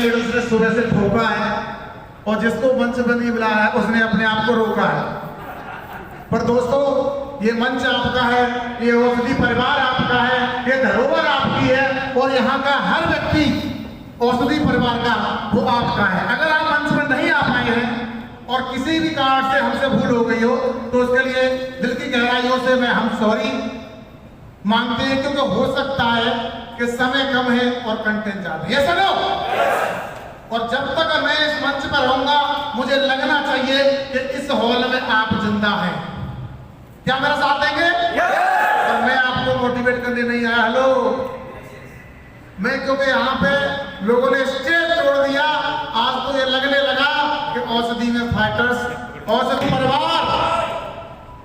Leaders ने सुबह से ठोका है और जिसको मंच पर नहीं बुलाया है उसने अपने आप को रोका है। पर दोस्तों, ये मंच आपका है, ये औषधि परिवार आपका है, ये धरोहर आपकी है और यहाँ का हर व्यक्ति औषधि परिवार का वो आपका है। अगर आप मंच पर नहीं आ पाए हैं और किसी भी कारण से हमसे भूल हो गई हो तो उसके लिए दिल की गहराइयों से मैं हम सॉरी मांगते हैं, क्योंकि हो सकता है कि समय कम है और कंटेंट ज्यादा। ये सुनो, और जब तक मैं इस मंच पर रहूंगा मुझे लगना चाहिए कि इस हॉल में आप जिंदा हैं। क्या मेरा साथ देंगे? और मैं आपको मोटिवेट करने नहीं आया। हेलो, मैं क्योंकि यहाँ पे लोगों ने स्टेज तोड़ दिया, आज तो ये लगने लगा कि औषधि में फाइटर्स, औषधि परिवार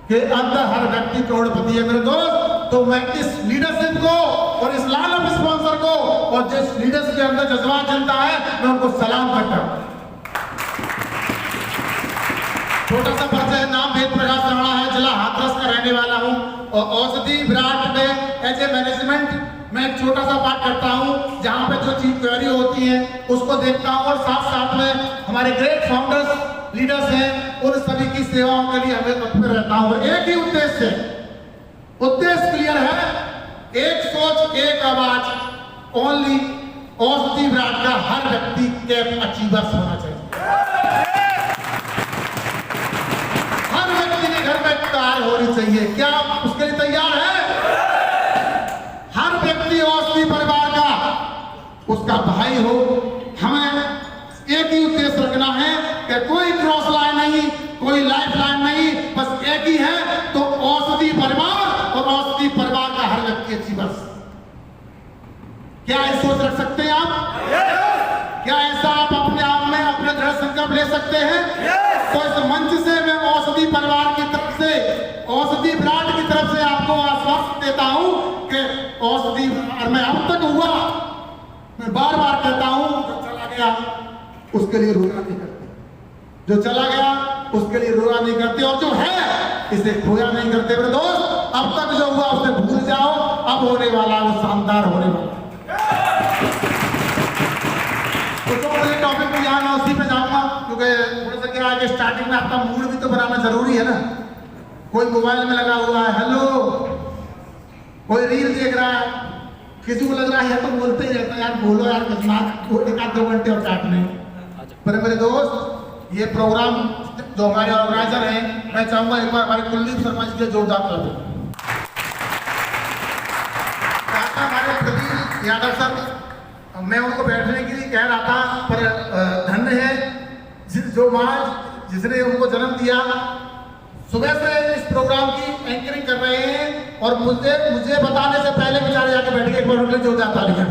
के अंदर हर व्यक्ति करोड़पति है मेरे दोस्त। तो मैं इस लीडरशिप को और इस लाल ऑफ स्पॉन्सर को और जिस लीडर्स के अंदर जज्बात जनता है मैं उनको सलाम करता हूं। छोटा सा परिचय, नाम वेद प्रकाश राणा है, जिला हाथरस का रहने वाला हूं और औषधि विराट में एज ए मैनेजमेंट मैं एक छोटा सा पार्ट करता हूं, जहां पे जो चीज क्वेरी होती है उसको देखता हूं और साथ साथ में हमारे ग्रेट फाउंडर्स लीडर्स हैं उन सभी की सेवाओं के लिए हमें तत्पर रहता हूं। एक ही उद्देश्य क्लियर है, एक सोच एक आवाज, ओनली औषधि विराट का हर व्यक्ति कैप अचीवर्स होना चाहिए। हर व्यक्ति के घर में कार होनी चाहिए। क्या आप उसके लिए तैयार है? हर व्यक्ति औषधि परिवार का उसका भाई हो। हमें एक ही उद्देश्य रखना है कि कोई क्रॉस लाइन नहीं, कोई लाइफ लाइन नहीं, बस एक ही है, तो औषधि परिवार और औषधि परिवार का हर व्यक्ति अच्छी बस। क्या ये सोच रख सकते हैं आप? क्या ऐसा आप अपने आप में अपने दृढ़ संकल्प ले सकते हैं? तो इस मंच से मैं औषधि परिवार की तरफ से, औषधि विराट की तरफ से आपको आश्वासन देता हूं कि औषधि, और मैं अब तक हुआ, मैं बार बार कहता हूं, जो चला गया उसके लिए रोना नहीं करते, जो चला गया उसके लिए रोना नहीं करते, और जो है इसे खोया नहीं करते। मेरे दोस्त, अब तक जो हुआ उसे भूल जाओ, अब होने वाला वो शानदार होने वाला। तो जो मुझे टॉपिक पे यहाँ मैं उसी पे जाऊंगा, क्योंकि थोड़ा सा क्या है कि स्टार्टिंग में आपका मूड भी तो बनाना जरूरी है ना। कोई मोबाइल में लगा हुआ है, हेलो, कोई रील देख रहा है, किसी को लग रहा है तो बोलते ही रहता है यार बोलो यार, एक आध 2 घंटे और काटने। पर मेरे दोस्त, ये प्रोग्राम जो हमारे ऑर्गेनाइजर हैं, मैं चाहूंगा एक बार हमारे कुलदीप शर्मा जी के जोरदार कर दो। हमारे प्रदीप यादव सर, मैं उनको बैठने के लिए कह रहा था, पर धन्य है जो माँ जिसने उनको जन्म दिया, सुबह से इस प्रोग्राम की एंकरिंग कर रहे हैं और मुझे बताने से पहले बेचारे जाके बैठ के एक बार उनके जोरदार तालियां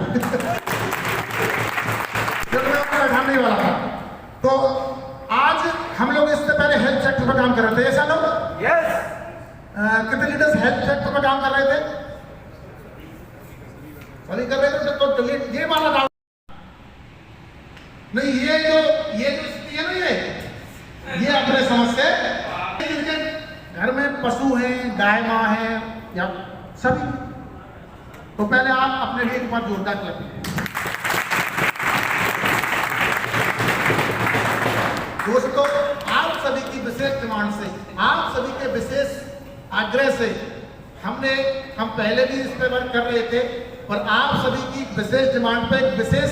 जब मैं उनको बैठाने वाला था। तो आज हम लोग इससे पहले हेल्थ सेक्टर पर काम कर रहे थे, ऐसा लोग? यस। कितने लीडर्स हेल्थ सेक्टर पर काम कर रहे थे? कर रहे थे तो ये वाला काम नहीं, ये जो स्थिति है ना, ये अपने समझ से जिनके घर में पशु हैं, गाय माँ है या सभी, तो पहले आप अपने लिए एक बार जोरदार करें। दोस्तों, आप सभी की विशेष डिमांड से, आप सभी के विशेष आग्रह से हम पहले भी इस पर वर्क कर रहे थे, और आप सभी की विशेष डिमांड पर एक विशेष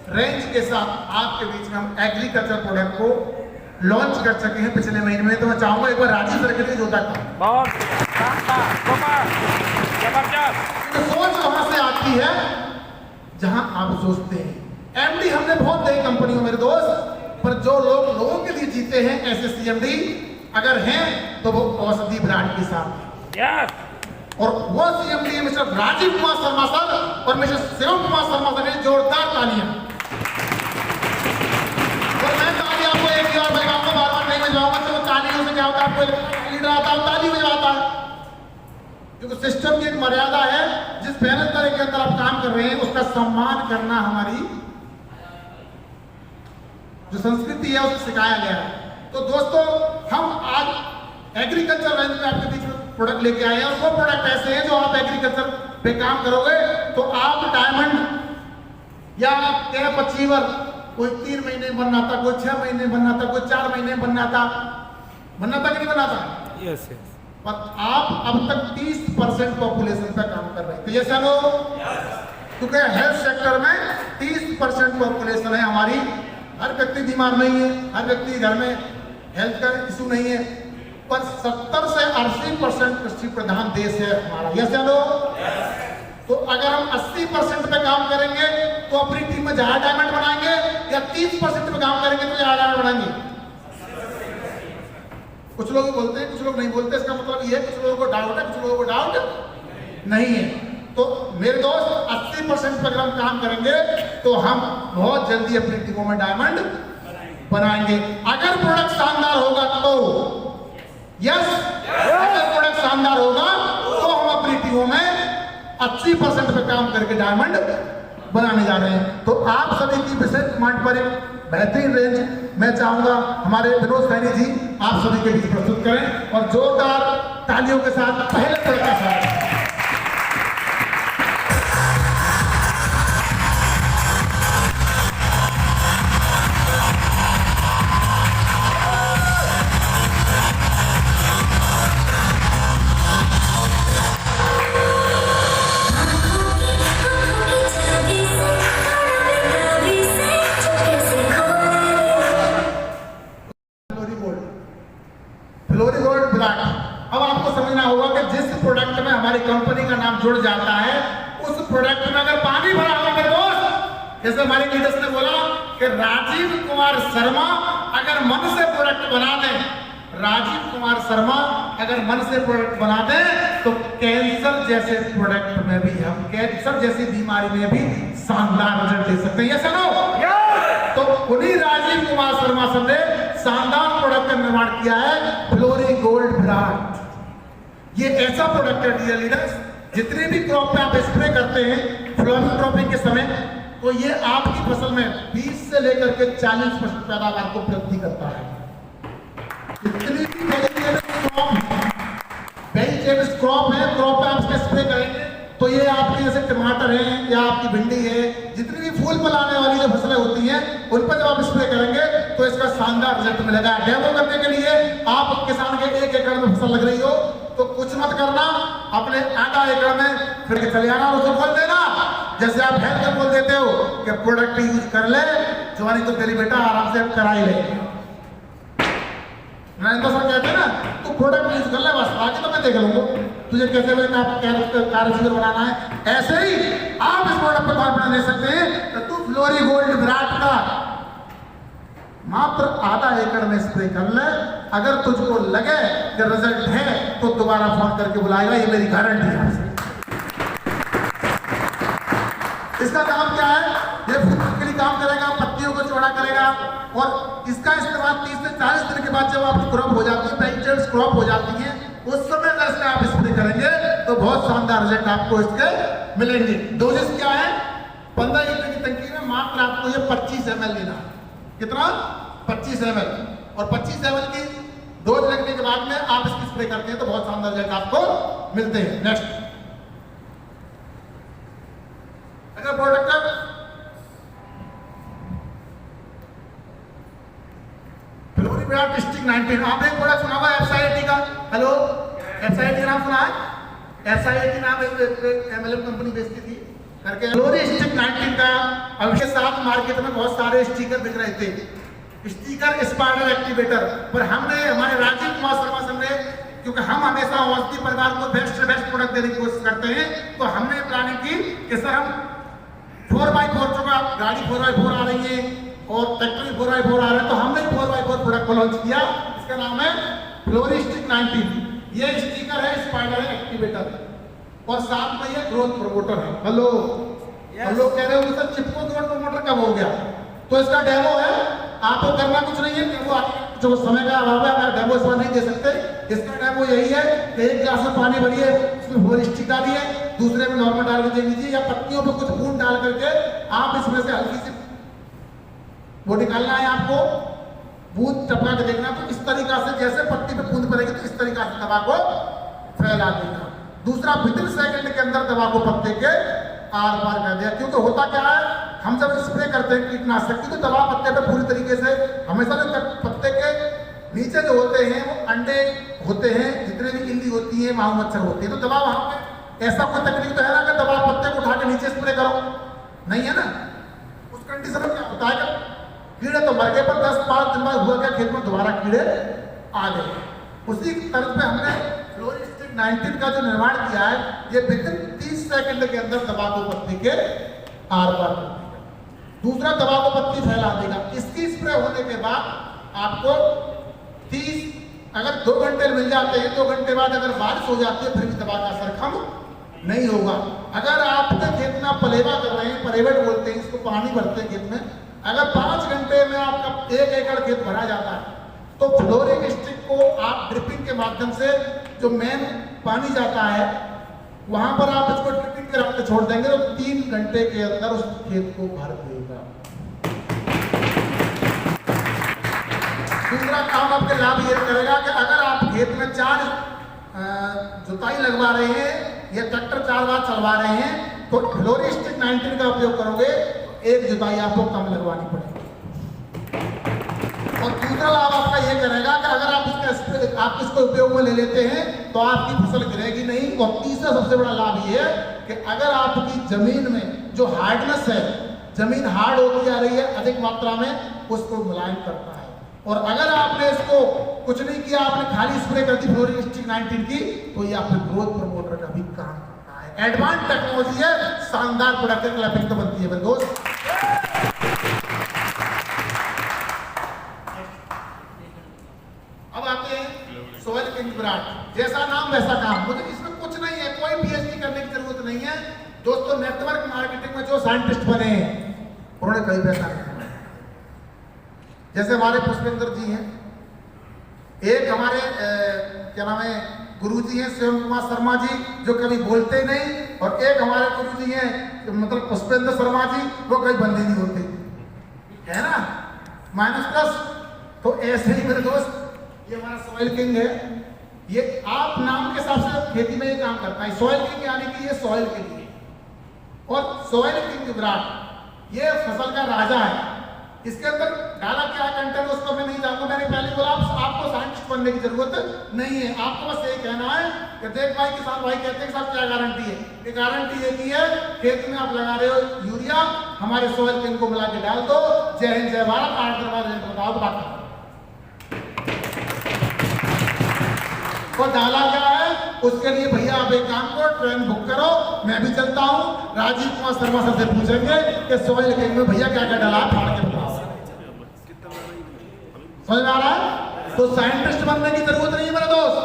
रेंज के साथ आपके बीच में हम एग्रीकल्चर प्रोडक्ट को लॉन्च कर सके हैं पिछले महीने में। तो मैं चाहूंगा एक बार राजीव सर के लिए जोरदार ताली। तो सोच वहां से आती है जहां आप सोचते हैं। एमडी हमने बहुत देखी कंपनी में मेरे दोस्त, पर जो लोग लोगों के लिए जीते हैं ऐसे सीएमडी अगर हैं तो वो औषधि विराट के साथ हैं। और वो CMD mister Rajeev Kumar Sharma sir और मिस्टर शिवम कुमार शर्मा सर ने जोरदार तालियां। और मैं ताली आपको एक बार बजाऊंगा, बार-बार नहीं बजाऊंगा, तो तालियों से क्या होता है, आपको लीडर आता है ताली बजाता है, क्योंकि सिस्टम की एक मर्यादा है। जिस मेहनत के अंदर आप काम कर रहे हैं उसका सम्मान करना हमारी जो संस्कृति है उसे सिखाया गया है। तो दोस्तों, हम आज एग्रीकल्चर रेंज में आपके बीच में प्रोडक्ट लेके आए हैं, और वो प्रोडक्ट ऐसे हैं जो आप एग्रीकल्चर पे काम करोगे तो आप डायमंड या कैप अचीवर कोई 3 महीने में बनना था, कोई 6 महीने में बनना था, कोई 4 महीने में बनना था कि नहीं बनना था? Yes yes. पर आप अब तक 30% पॉपुलेशन पे काम कर रहे हैं। तो ये चलो, क्योंकि हेल्थ सेक्टर में 30% पॉपुलेशन है हमारी। हर व्यक्ति बीमार नहीं है, हर व्यक्ति घर में हेल्थ का इशू नहीं है, पर 70 से 80% कृषि प्रधान देश है हमारा। ये चलो, तो अगर हम 80% पे काम करेंगे तो अपनी टीम में ज्यादा डायमंड बनाएंगे, या 30% पे काम करेंगे तो ज्यादा डायमंड बनाएंगे? कुछ लोग बोलते हैं, कुछ लोग नहीं बोलते। इसका मतलब ये है कुछ लोगों को डाउट है, कुछ लोगों को डाउट नहीं है। तो मेरे दोस्त 80% पर अगर हम काम करेंगे तो हम बहुत जल्दी अपनी टीमों में डायमंड बनाएंगे। अगर प्रोडक्ट शानदार होगा तो यस, अगर प्रोडक्ट शानदार होगा तो हम अपनी टीमों में 80% पे काम करके डायमंड बनाने जा रहे हैं। तो आप सभी की विशेष डिमांड पर एक बेहतरीन रेंज मैं चाहूंगा हमारे विनोद सैनी जी आप सभी के बीच प्रस्तुत करें, और जोरदार तालियों के साथ पहले प्रोडक्ट का स्वागत। फ्लोरीगोल्ड विराट। अब आपको समझना होगा कि जिस प्रोडक्ट में हमारी कंपनी का नाम जुड़ जाता है उस प्रोडक्ट में अगर पानी भरा हुआ मेरे दोस्त, जैसे हमारे लीडर्स ने बोला कि राजीव कुमार शर्मा अगर मन से प्रोडक्ट बना दें, राजीव कुमार शर्मा अगर मन से प्रोडक्ट बना दें तो कैंसर जैसे प्रोडक्ट में भी हम कैंसर जैसी बीमारी में भी शानदार रिजल्ट दे सकते हैं। ये सुनो, तो उन्हीं राजीव कुमार शर्मा सर ने शानदार प्रोडक्ट का निर्माण किया है फ्लोरीगोल्ड विराट। ये ऐसा प्रोडक्ट है डियर लीडर्स, जितने भी क्रॉप पे आप स्प्रे करते हैं फ्लोरिंग क्रॉपिंग के समय, तो ये आपकी फसल में 20 से लेकर के 40% पैदावार को वृद्धि करता है। जितनी भी वेजिटेबल्स क्रॉप है, क्रॉप पे आप इसका स्प्रे करेंगे तो ये आपके जैसे टमाटर है या आपकी भिंडी है, जितनी भी फूल फल आने वाली जो फसलें होती हैं उन पर जब आप स्प्रे करेंगे तो इसका शानदार रिजल्ट मिलेगा। डेमो करने के लिए आप किसान के 1 एकड़ में फसल लग रही हो तो कुछ मत करना, अपने आधा एकड़ में फिर के चले आना और उसको बोल देना, जैसे आप हेल्थ में बोल देते हो कि प्रोडक्ट यूज कर ले, जवानी तो तेरी बेटा आराम से करा ही ले। तो सर कहते हैं ना तू प्रोडक्ट यूज कर ले, बस आगे तो मैं देख लूंगा तुझे कैसे कार्य बनाना है। ऐसे ही आप इस प्रोडक्ट पर कॉन्फिडेंस ले सकते हैं तो तू फ्लोरीगोल्ड विराट का मात्र आधा एकड़ में स्प्रे कर ले, अगर तुझको लगे कि रिजल्ट है तो दोबारा फोन करके बुलाएगा, ये मेरी गारंटी है आपसे। इसका काम क्या है? ये फूल के लिए काम करेगा, पत्तियों को चौड़ा करेगा, और इसका इस्तेमाल 30 से 40 दिन के बाद जब आपकी क्रॉप हो जाती है, वेजिटेबल्स क्रॉप हो जाती है, उस समय अगर इसमें आप स्प्रे करेंगे तो बहुत शानदार रिजल्ट आपको इसके मिलेंगे। डोजेस क्या है? 15 लीटर की टंकी में मात्र आपको ये 25 ml लेना है। कितना? 25 ml। और 25 ml की डोज लगने के बाद में आप इसकी स्प्रे करते हैं तो बहुत शानदार रिजल्ट आपको मिलते हैं। नेक्स्ट, अगर प्रोडक्ट का फ्लोरी विराट स्टिक 19, आपने एक प्रोडक्ट सुना होगा एफसाईटी का। हेलो, एफसाईटी का नाम सुना है? एफसाईटी नाम एमएलएम कंपनी बेचती थी करके। फ्लोरी स्टिक 19 का अब के साथ मार्केट में बहुत सारे स्टिकर बिक रहे थे, स्टिकर स्पाइडर एक्टिवेटर, पर हमने हमारे राजीव कुमार शर्मा सर ने, क्योंकि हम हमेशा औषधि परिवार को बेस्ट से बेस्ट प्रोडक्ट देने की कोशिश करते हैं, तो हमने प्लानिंग की कि सर हम 4x4 जो गाड़ी 4x4 आ रही है और ट्रैक्टर 4x4 आ रहा है, तो हमने 4x4 प्रोडक्ट को लॉन्च किया। इसका नाम है फ्लोरी स्टिक 19। ये स्टिकर है, स्पाइडर है, एक्टिवेटर है, और साथ में ये ग्रोथ प्रमोटर है। हेलो, हम लोग कह रहे हो सर चिपको ग्रोथ प्रमोटर कब हो गया? तो इसका डेमो है, आपको करना कुछ नहीं है, डेमो जो समय का अभाव है मैं डेमो इसमें नहीं दे सकते। इसका डेमो यही है कि 1 गिलास में पानी भरिए, उसमें फ्लोरी स्टिक डालिए, दूसरे में नॉर्मल डाल के दे दीजिए, या पत्तियों पे कुछ बूंद डाल करके आप इसमें से हल्की सी वो निकालना है आपको, बूंद टपका के देखना। तो इस तरीका से जैसे पत्ती पे बूंद पड़ेगी तो इस तरीका से दवा को फैला देना। दूसरा, विदिन सेकंड के अंदर दवा को पत्ते के आर पार कर दिया। क्योंकि होता क्या है, हम जब स्प्रे करते हैं कीटनाशक की तो दवा पत्ते पे पूरी तरीके से हमेशा जो पत्ते के नीचे जो होते हैं वो अंडे होते हैं, जितने भी इल्ली होती है माहू मच्छर होती है, तो दवा वहां पे ऐसा कोई तकनीक तो है ना कि दवा पत्ते को उठा के नीचे स्प्रे करो, नहीं है ना। उस कंडीशन में क्या होता है कि कीड़े तो मर गए पर 10-5 दिन बाद हुआ क्या, खेत में दोबारा कीड़े आ गए। उसी तर्ज पे हमने फ्लोरिस्टिक 19 का जो निर्माण किया है, ये विदिन 30 सेकंड के अंदर दवा को पत्ती के आर पार कर देगा, दूसरा दवा को पत्ती फैला देगा। इसकी स्प्रे होने के बाद आपको 30 अगर 2 घंटे मिल जाते हैं, 2 घंटे बाद अगर बारिश हो जाती है फिर भी दवा का असर कम नहीं होगा। अगर आपके खेत में आप पलेवा कर रहे हैं, पलेवट बोलते हैं इसको, पानी भरते हैं खेत में, अगर 5 घंटे में आपका 1 एकड़ खेत भरा जाता है तो फ्लोरिक स्टिक को आप ड्रिपिंग के माध्यम से जो मेन पानी जाता है वहां पर आप इसको ड्रिपिंग के रास्ते छोड़ देंगे तो 3 घंटे के अंदर उस खेत को भर देगा। दूसरा काम आपके लाभ ये करेगा कि अगर आप खेत में 4 जुताई लगवा रहे हैं या ट्रैक्टर 4 बार चलवा रहे हैं तो फ्लोरिस्टिक 19 का उपयोग करोगे तो 1 जुताई आपको कम लगवानी पड़ेगी। और दूसरा लाभ आपका ये करेगा कि अगर आप इसको उपयोग में ले लेते हैं तो आपकी फसल गिरेगी नहीं। और तीसरा सबसे बड़ा लाभ ये है कि अगर आपकी जमीन में जो हार्डनेस है, जमीन हार्ड होती जा रही है अधिक मात्रा में, उसको मुलायम करता है। और अगर आपने इसको कुछ नहीं किया, आपने खाली स्प्रे कर दी फ्लोरिस्टिक 19 की, तो ये आपके ग्रोथ प्रमोटर का भी काम करता है। एडवांस टेक्नोलॉजी है, शानदार प्रोडक्ट है, क्लैपिंग तो बनती है मेरे दोस्त। अब आते हैं सॉइल किंग विराट, जैसा नाम वैसा काम। मुझे इसमें कुछ नहीं है, कोई पीएचडी करने की जरूरत नहीं है दोस्तों। नेटवर्क मार्केटिंग में जो साइंटिस्ट बने हैं उन्होंने कई पैसा नहीं कमाया। जैसे हमारे पुष्पेंद्र जी हैं, एक हमारे क्या नाम है गुरुजी हैं शिव कुमार शर्मा जी, जो कभी बोलते ही नहीं, और एक हमारे गुरुजी हैं मतलब पुष्पेंद्र शर्मा जी, वो कभी बंद ही नहीं होते, है ना, माइनस प्लस। तो ऐसे ही मेरे दोस्त ये हमारा सॉइल किंग है, ये आप नाम के हिसाब से खेती में ये काम करता है। सॉइल किंग यानी कि ये सॉइल के लिए, और सॉइल किंग विराट ये फसल का राजा है। इसके अंदर डाला क्या कंटेंट उसको मैं नहीं जानता, मैंने पहले बोला आपको साइंटिस्ट बनने की जरूरत नहीं है, आपको बस यही कहना है कि देख भाई किसान भाई कहते हैं साहब क्या गारंटी है, ये गारंटी ये की है खेत में आप लगा रहे हो यूरिया, हमारे सॉइल किंग को मिला के डाल दो। जय हिंद जय भारत। 8 दिन बाद बताओ बात को डाला क्या है। उसके लिए भैया आप एक काम करो, ट्रेन बुक करो, मैं भी चलता हूँ, राजीव कुमार शर्मा सर से पूछेंगे कि सॉइल किंग में भैया क्या क्या डाला, फाड़ के बताओ। समझ में आ रहा है? तो साइंटिस्ट बनने की जरूरत नहीं है मेरे दोस्त,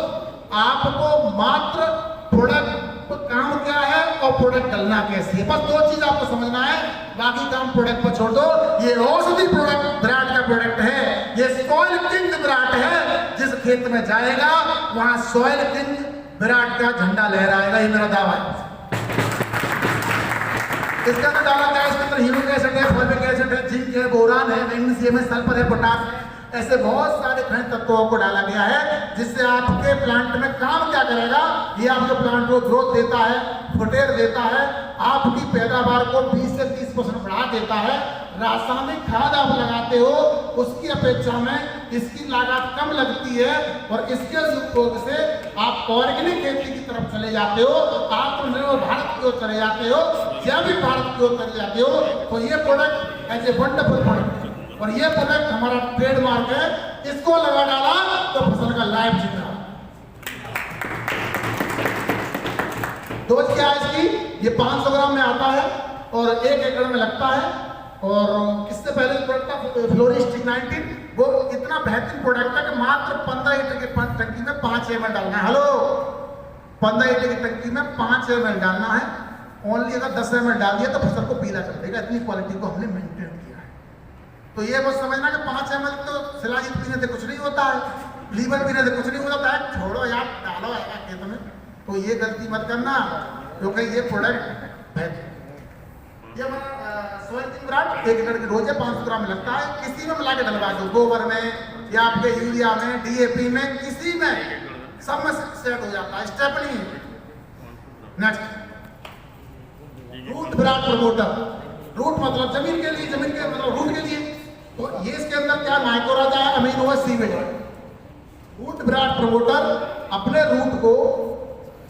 आपको मात्र प्रोडक्ट काम क्या है और प्रोडक्ट डलना कैसे है, बस 2 चीज आपको समझना है, बाकी काम प्रोडक्ट पर छोड़ दो। ये औषधि प्रोडक्ट विराट का प्रोडक्ट है, ये सॉइल किंग विराट है। जिस खेत में जाएगा वहां सॉइल किंग विराट का झंडा लहराएगा, ये मेरा दावा है। इसके अंदर डाला क्या है, इसके अंदर ह्यूमिक एसिड है, फॉर्मिक एसिड है, जिंक है, बोरान है, मैग्नीशियम है, सल्फर है, पोटाश है, ऐसे बहुत सारे खनिज तत्वों को डाला गया है, जिससे आपके प्लांट में काम क्या करेगा, ये आपके प्लांट को ग्रोथ देता है, फुटेर देता है, आपकी पैदावार को 20 से 30% बढ़ा देता है। रासायनिक खाद आप लगाते हो उसकी अपेक्षा में इसकी लागत कम लगती है, और इसके उपयोग से आप ऑर्गेनिक खेती की तरफ चले जाते हो, आत्मनिर्भर भारत की ओर चले जाते हो, जैविक भारत की ओर चले जाते हो। तो ये product as a wonderful product, और ये प्रोडक्ट हमारा ट्रेडमार्क है, इसको लगा डाला तो फसल का लाइफ जीता। डोज क्या है इसकी, ये 500 ग्राम में आता है और 1 एकड़ में लगता है। और इससे पहले प्रोडक्ट था फ्लोरिस्टिक 19, वो इतना बेहतरीन प्रोडक्ट है कि मात्र 15 लीटर की टंकी में 5 ml डालना है। हेलो, 15 लीटर की टंकी में 5 ml डालना है, ओनली अगर 10 ml डाल दिया तो फसल को पीला कर देगा, इतनी क्वालिटी को हमने मेंटेन किया है। तो ये बस समझना कि 5 ml तो शिलाजीत पीने से कुछ नहीं होता है, लीवर पीने से कुछ नहीं होता है, छोड़ो यार, डालो आएगा खेत में। तो ये गलती मत करना, क्योंकि ये प्रोडक्ट बेहतर। ये हमारा सॉइल किंग विराट 1 एकड़ की रोज है, 500 ग्राम में लगता है, किसी में मिला के डलवा दो, गोबर में या आपके यूरिया में, डीएपी में, किसी में, सब में सेट हो जाता है, स्टेप नहीं है। Next root Virat promoter. Root मतलब जमीन के लिए, जमीन के मतलब रूट के लिए। तो ये इसके अंदर क्या माइक्रोराजा है, अमीनो है, सीवेज है। रूट विराट प्रमोटर अपने रूट को,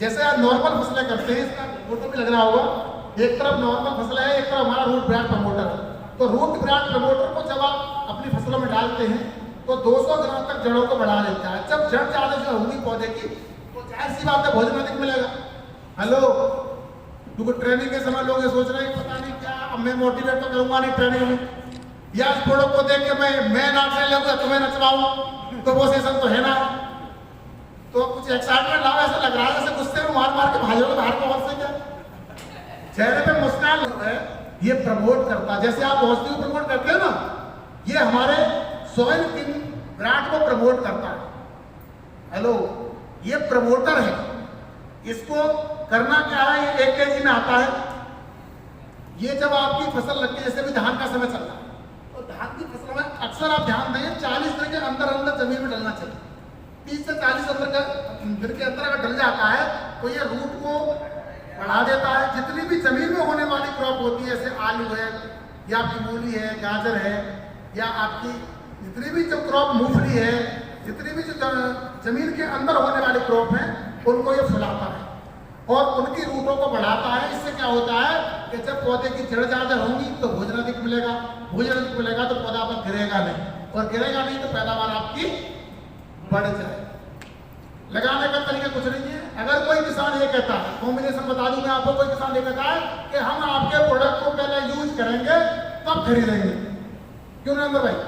जैसे नॉर्मल फसलें करते हैं, इसका फोटो भी लग रहा होगा, एक तरफ नॉर्मल फसल है, एक तरफ हमारा रूट विराट प्रमोटर है। तो रूट विराट प्रमोटर को जब आप अपनी फसलों में डालते हैं तो 200 ग्राम तक जड़ों को बढ़ा देता है। जब जड़ ज्यादा से होगी पौधे की तो जाहिर सी बात है भोजन अधिक मिलेगा। हेलो, क्योंकि ट्रेनिंग के समय लोग ये सोच रहे हैं पता नहीं क्या, अब मैं मोटिवेट तो करूंगा नहीं ट्रेनिंग में, या इस फोटो को देख के मैं नाचने लगूंगा, तुम्हें नचवाऊं, तो वो सेशन तो है ना। तो कुछ एक्साइटमेंट लाओ, ऐसा लग रहा है जैसे गुस्से में मार मार के भाजोगे बाहर को, और से क्या चेहरे पे मुस्कान है, ये प्रमोट करता है। जैसे आप औषधि को प्रमोट करते हैं ना, ये हमारे सॉइल किंग विराट को प्रमोट करता है। हेलो, ये प्रमोटर है। इसको करना क्या है, ये 1 kg में आता है। ये जब आपकी फसल लगती है, जैसे भी धान का समय चल रहा है, तो धान की फसल में अक्सर आप ध्यान दें 40 दिन के अंदर अंदर जमीन में डलना चाहिए। 30 से 40 दिन के अंदर अगर डल जाता है तो ये रूट को बढ़ा देता है। जितनी भी जमीन में होने वाली क्रॉप होती है, जैसे आलू है या आपकी मूली है, गाजर है, या आपकी जितनी भी जो क्रॉप मूंगफली है, जितनी भी जो जमीन के अंदर होने वाली क्रॉप है, उनको ये फुलाता है और उनकी रूटों को बढ़ाता है। इससे क्या होता है कि जब पौधे की जड़ ज्यादा होंगी तो भोजन अधिक मिलेगा, भोजन अधिक मिलेगा तो पौधा पर गिरेगा नहीं, और गिरेगा नहीं तो पैदावार आपकी बढ़ जाएगी। लगाने का तरीका कुछ नहीं है। अगर कोई किसान ये कहता है, कॉम्बिनेशन बता दूं मैं आपको, कोई किसान ये कहता है कि हम आपके प्रोडक्ट को पहले यूज करेंगे तब खरीदेंगे, क्यों नरेंद्र भाई,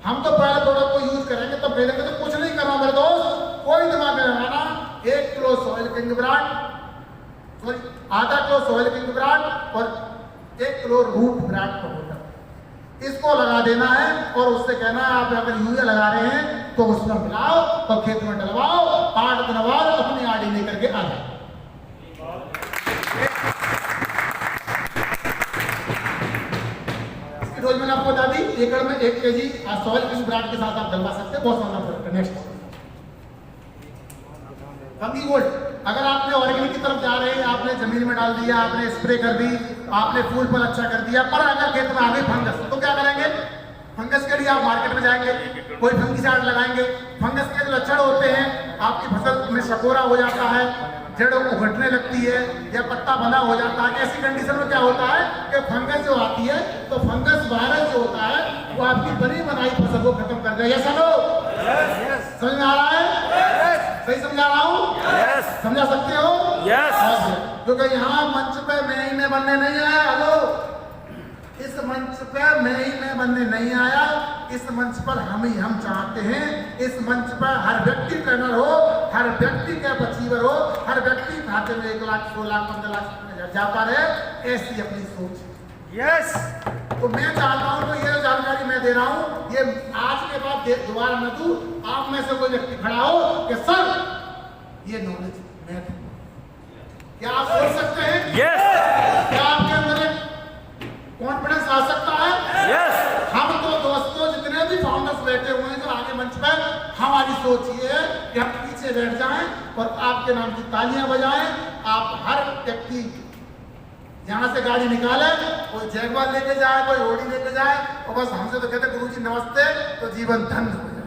हम तो पहले प्रोडक्ट को यूज करेंगे तब खरीदेंगे, तो कुछ नहीं करना मेरे दोस्त, कोई दिमाग में लगाना। 1 kilo soil king Virat, sorry आधा किलो सॉइल किंग विराट और 1 किलो रूट विराट प्रमोटर, इसको लगा देना है और उससे कहना है आप अगर यूरिया लगा रहे हैं तो उसमें मिलाओ और खेत में डलवाओ, 8 दिन बाद अपनी आड़ी लेकर के आ जाए। इसकी डोज मैंने आपको बता दी, एकड़ में 1 kg सॉइल किंग विराट के साथ आप डलवा सकते हैं, बहुत शानदार प्रोडक्ट है। नेक्स्ट फंगी गोल्ड, अगर आपने ऑर्गेनिक की तरफ जा रहे हैं, आपने जमीन में डाल दिया, आपने स्प्रे कर दी, आपने फूल पर अच्छा कर दिया, पर अगर खेत में आ गई फंगस तो क्या करेंगे? फंगस के लिए आप मार्केट में जाएंगे, कोई फंगिसाइड लगाएंगे। फंगस के जो लक्षण होते हैं, आपकी फसल में सकोरा हो जाता है, जड़ उघटने लगती है या पत्ता बना हो जाता है। ऐसी कंडीशन में क्या होता है कि फंगस जो आती है तो फंगस वायरस जो होता है वो आपकी बनी बनाई फसल को खत्म कर देगा। Yes no? समझ में आ रहा है? सही समझा रहा हूँ? समझा सकते हो? क्योंकि यहाँ मंच पे मैं बनने नहीं आया। हेलो, इस मंच पे मैं बनने नहीं आया, इस मंच पर हम चाहते हैं इस मंच पर हर व्यक्ति ट्रेनर हो, हर व्यक्ति कैप अचीवर हो, हर व्यक्ति खाते में 1 लाख 100 लाख 15 लाख जाता रहे, ऐसी अपनी सोच। यस, तो मैं चाहता हूं तो ये जानकारी मैं दे रहा हूं, ये आज के बाद दोबारा न दूं। आप में से कोई व्यक्ति खड़ा हो कि सर ये नॉलेज मैं दूंगा, क्या आप सोच सकते हैं? यस। क्या आपके अंदर कॉन्फिडेंस आ सकता है? यस। हम तो दोस्तों जितने भी फाउंडर्स बैठे हुए हैं जो आगे मंच पर, हमारी सोच ये है कि हम पीछे बैठ जाएं और आपके नाम की तालियां बजाएं। आप हर व्यक्ति यहाँ से गाड़ी निकाले, कोई जैगवार लेके जाए, कोई ओडी लेके जाए, और बस हमसे तो कहते गुरुजी नमस्ते, तो जीवन धन्य हो जाए।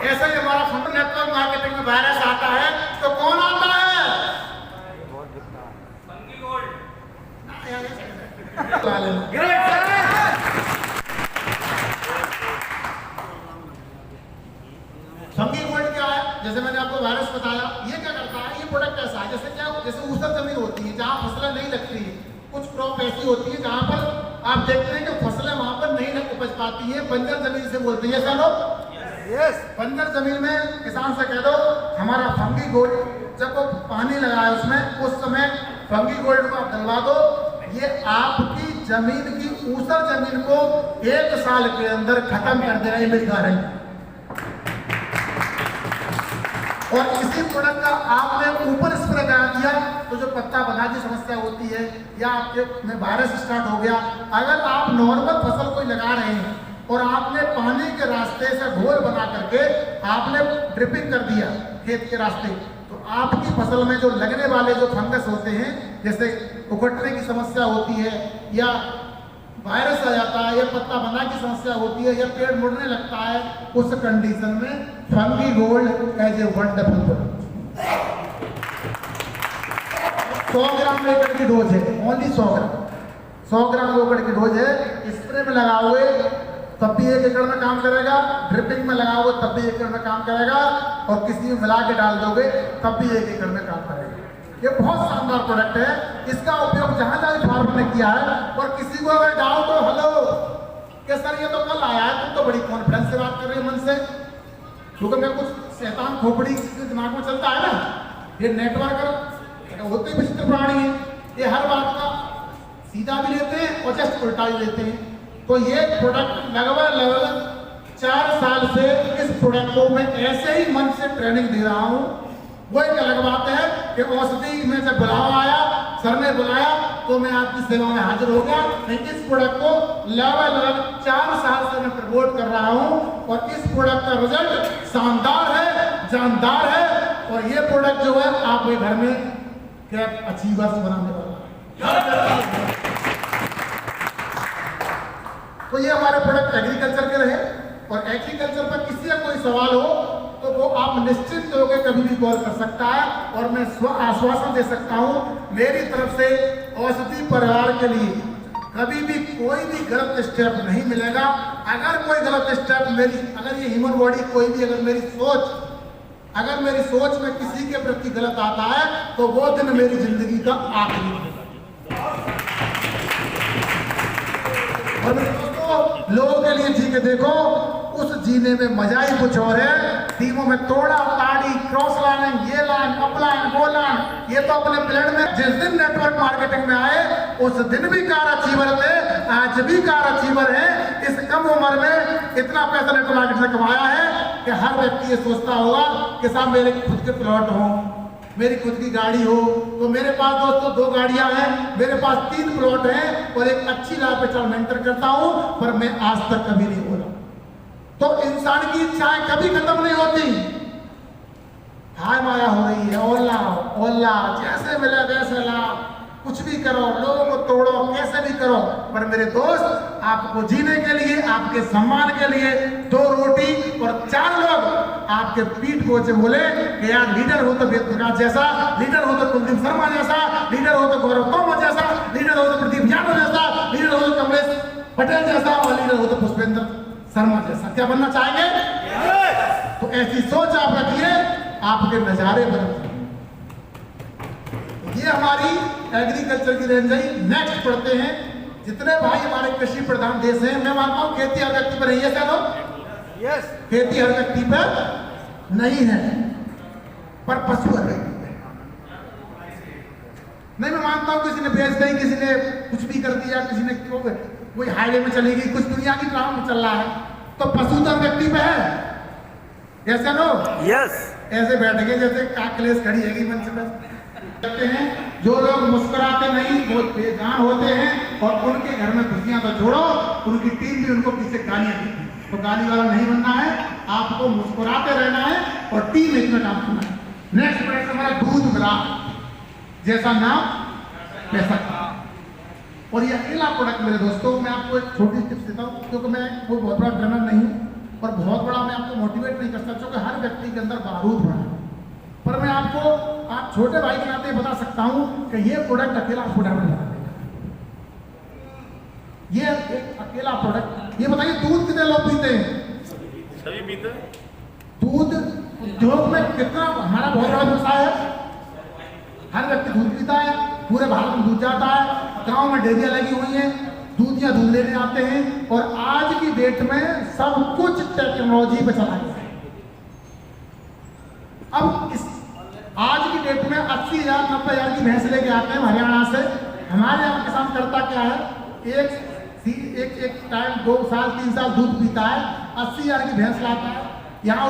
ऐसा ही हमारा फंड नेटवर्क मार्केटिंग में वायरस आता है तो कौन आता है? फंगी गोल्ड क्या है? जैसे मैंने आपको वायरस बताया, ये क्या करता है? ये प्रोडक्ट ऐसा है जैसे ऊसर जमीन होती है जहाँ फसलें नहीं लगती है, कुछ क्रॉप ऐसी होती है जहाँ पर आप देखते हैं कि फसलें वहां पर नहीं उपज पाती है, बंजर जमीन से बोलते हैं। ऐसा लोग बंजर जमीन में किसान से कह दो हमारा फंगी गोल्ड, जब वो पानी लगाए उसमें, उस समय फंगी गोल्ड को आप डलवा दो, ये आपकी जमीन की ऊसर जमीन को 1 साल के अंदर खत्म कर देगा, ये मेरी गारंटी। और इसी प्रोडक्ट का आपने ऊपर स्प्रे करा दिया तो जो पत्ता बना की समस्या होती है या आपके में वायरस स्टार्ट हो गया, अगर आप नॉर्मल फसल कोई लगा रहे हैं और आपने पानी के रास्ते से घोल बना करके आपने ड्रिपिंग कर दिया खेत के रास्ते, तो आपकी फसल में जो लगने वाले जो फंगस होते हैं, जैसे उकटने की समस्या होती है, या वायरस आ जाता है, या पत्ता बना की समस्या होती है, या पेड़ मुड़ने लगता है, उस कंडीशन में fungi gold as a wonderful product. 100 gram एकड़ की डोज है, ओनली 100 ग्राम। 100 ग्राम एकड़ की डोज है। स्प्रे में लगाओगे तब भी 1 एकड़ में काम करेगा, ड्रिपिंग में लगाओगे तब भी 1 एकड़ में काम करेगा, और किसी में मिला के डाल दोगे तब भी 1 एकड़ में काम करेगा। ये बहुत शानदार प्रोडक्ट है। इसका उपयोग जहां जहां फार्मर ने किया है, और किसी को अगर डाउट हो, हेलो कि सर ये तो कल आया है, तुम तो बड़ी कॉन्फिडेंस से बात कर रहे हो मन से, क्योंकि मैं कुछ शैतान खोपड़ी दिमाग में चलता है ना, ये नेटवर्कर होते विचित्र प्राणी है, ये हर बात का सीधा भी लेते हैं और जस्ट उल्टा भी लेते हैं। तो ये प्रोडक्ट लगभग 4 साल से इस प्रोडक्ट को मैं ऐसे ही मन से ट्रेनिंग दे रहा हूँ। वो एक अलग बात है कि औषधि में जब बुलावा आया, सर ने बुलाया तो मैं आपकी सेवा में हाजिर हो गया। लेकिन इस प्रोडक्ट को लगभग 4 साल से मैं प्रमोट कर रहा हूँ, और इस प्रोडक्ट का रिजल्ट शानदार है, जानदार है, और ये प्रोडक्ट जो है आपके घर में कैप अचीवर्स बनाने वाला है। तो ये हमारे प्रोडक्ट एग्रीकल्चर के रहे, और एग्रीकल्चर पर किसी का कोई सवाल हो तो वो आप निश्चिंत होकर कभी भी कॉल कर सकता है, और मैं आश्वासन दे सकता हूं मेरी तरफ से औषधि परिवार के लिए कभी भी कोई भी गलत स्टेप नहीं मिलेगा। अगर कोई गलत स्टेप अगर ये ह्यूमन बॉडी कोई भी अगर मेरी सोच में किसी के प्रति गलत आता है तो वो दिन मेरी जिंदगी का आखिरी दिन है। और दोस्तों, लोगों के लिए जी के देखो, उस जीने में मजा ही कुछ और है। टीमों में तोड़ा ताड़ी, क्रॉस लाइन, ये लाइन, अप लाइन, वो लाइन, ये तो अपने प्लेन में जिस दिन नेटवर्क मार्केटिंग में आए उस दिन भी कार अचीवर थे, आज भी कार अचीवर है। इस कम उम्र में इतना पैसा नेटवर्क मार्केटिंग से कमाया है कि हर व्यक्ति ये सोचता होगा कि साहब मेरे खुद के प्लॉट हो, मेरी खुद की गाड़ी हो। तो मेरे पास दोस्तों 2 गाड़ियां हैं, मेरे पास 3 प्लॉट हैं, और एक अच्छी लाभ पे चल मेंटर करता हूं, पर मैं आज तक कभी नहीं बोला। तो इंसान की इच्छाएं कभी खत्म नहीं होती। हाय माया हो रही है, ओला जैसे मिले वैसे लाओ, कुछ भी करो, लोगों को तोड़ो, कैसे भी करो, पर मेरे दोस्त आपको जीने के लिए, आपके सम्मान के लिए 2 रोटी और 4 लोग आपके पीठ पहुंचे बोले कि यार लीडर हो तो वेद प्रकाश जैसा, लीडर हो तो कुलदीप शर्मा जैसा, लीडर हो तो गौरव तोमर जैसा, लीडर हो तो प्रदीप यादव जैसा, लीडर हो तो कमलेश पटेल जैसा, और लीडर हो तो पुष्पेंद्र शर्मा जैसा। क्या बनना चाहेंगे? तो ऐसी सोच आप रखिए, आपके नजारे बदल। ये हमारी एग्रीकल्चर की रेंज है। नेक्स्ट पढ़ते हैं। जितने भाई हमारे कृषि प्रधान देश हैं, मैं मानता हूं खेती हर व्यक्ति पर नहीं है, क्या लोग? यस, खेती हर व्यक्ति पर नहीं है, पर पशु हर व्यक्ति पर नहीं। मैं मानता हूं किसी ने बेच दी, किसी ने कुछ भी कर दिया, किसी ने कोई हाईवे में चली गई, कुछ दुनिया की ट्राम में चल रहा है, तो पशु तो व्यक्ति पे है। ऐसे नो यस, ऐसे बैठ गए जैसे काकलेस खड़ी है मंच में कहते हैं। जो लोग मुस्कुराते नहीं वो बेजान होते हैं, और उनके घर में खुशियां तो छोड़ो, उनकी टीम भी उनको पीछे गालियां देती है। तो गाली वाला नहीं बनना है, आपको मुस्कुराते रहना है, और टीम एक में काम करना है। नेक्स्ट प्रोडक्ट हमारा दूध मिला, जैसा नाम वैसा। और ये अकेला प्रोडक्ट मेरे दोस्तों, मैं आपको एक छोटी टिप्स देता हूँ, क्योंकि मैं कोई बहुत बड़ा ट्रेनर नहीं हूँ, और बहुत बड़ा मैं आपको मोटिवेट नहीं कर सकता, क्योंकि हर व्यक्ति के अंदर बारूद भरा है। पर मैं आपको, आप छोटे भाई के नाते बता सकता हूँ कि ये प्रोडक्ट अकेला आपको डायमंड लगा देगा। ये एक अकेला प्रोडक्ट। ये बताइए दूध कितने लोग पीते हैं? सभी पीते हैं। दूध उद्योग में कितना हमारा बहुत बड़ा व्यवसाय है, हर व्यक्ति दूध पीता है, पूरे भारत में दूध जाता है, गांव में डेयरियां लगी हुई हैं, दूध लेने आते हैं, और आज की डेट में सब कुछ टेक्नोलॉजी पे चला गया है। अब इस आज की डेट में 80,000 90,000 की भैंस लेके आते हैं हरियाणा से। हमारे यहाँ किसान करता क्या है, एक टाइम 2 साल 3 साल दूध पीता है, 80,000 की भैंस लाता है, यहाँ